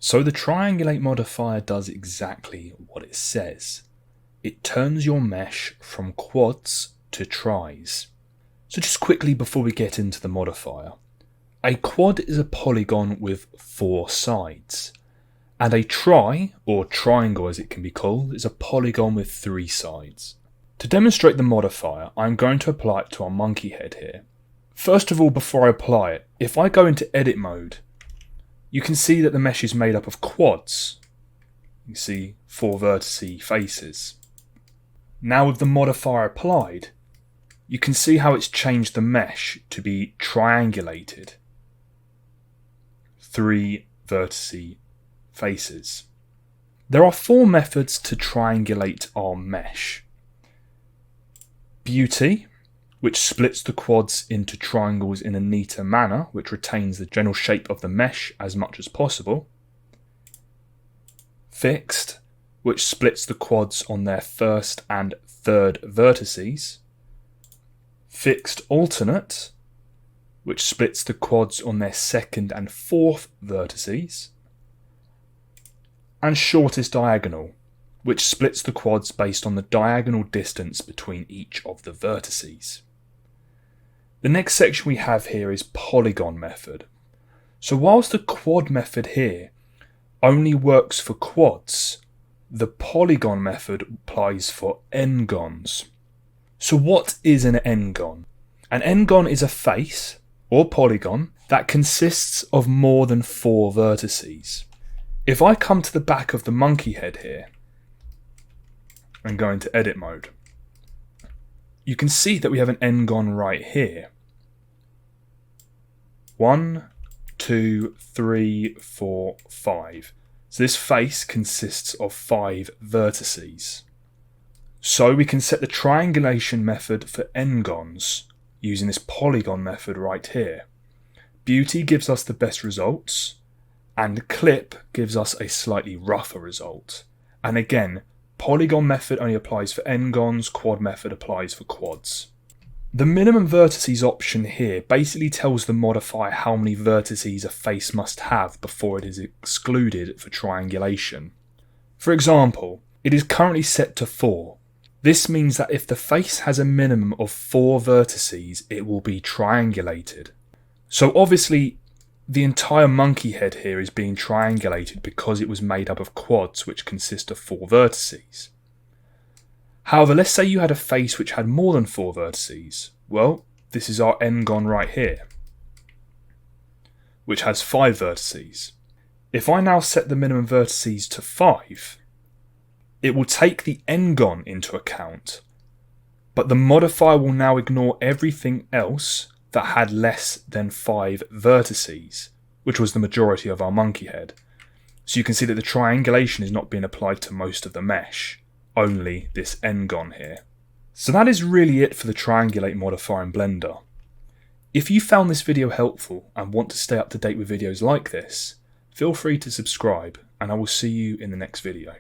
So the Triangulate modifier does exactly what it says. It turns your mesh from quads to tris. So just quickly before we get into the modifier, a quad is a polygon with 4 sides, and a tri, or triangle as it can be called, is a polygon with 3 sides. To demonstrate the modifier, I'm going to apply it to our monkey head here. First of all, before I apply it, if I go into edit mode, you can see that the mesh is made up of quads. You see 4 vertice faces. Now with the modifier applied, you can see how it's changed the mesh to be triangulated. 3 vertice faces. There are 4 methods to triangulate our mesh. Beauty, which splits the quads into triangles in a neater manner, which retains the general shape of the mesh as much as possible. Fixed, which splits the quads on their first and third vertices. Fixed alternate, which splits the quads on their second and fourth vertices. And shortest diagonal, which splits the quads based on the diagonal distance between each of the vertices. The next section we have here is Polygon Method. So whilst the quad method here only works for quads, the Polygon Method applies for n-gons. So what is an n-gon? An n-gon is a face, or polygon, that consists of more than 4 vertices. If I come to the back of the monkey head here, and go into edit mode, you can see that we have an n-gon right here. 1, 2, 3, 4, 5. So this face consists of 5 vertices. So we can set the triangulation method for n-gons using this polygon method right here. Beauty gives us the best results, and clip gives us a slightly rougher result. And again, Polygon method only applies for n-gons, quad method applies for quads. The minimum vertices option here basically tells the modifier how many vertices a face must have before it is excluded for triangulation. For example, it is currently set to 4. This means that if the face has a minimum of 4 vertices, it will be triangulated. So obviously, the entire monkey head here is being triangulated because it was made up of quads which consist of 4 vertices. However, let's say you had a face which had more than 4 vertices. Well, this is our n-gon right here, which has 5 vertices. If I now set the minimum vertices to 5, it will take the n-gon into account, but the modifier will now ignore everything else that had less than 5 vertices, which was the majority of our monkey head. So you can see that the triangulation is not being applied to most of the mesh, only this n-gon here. So that is really it for the Triangulate modifier in Blender. If you found this video helpful and want to stay up to date with videos like this, feel free to subscribe, and I will see you in the next video.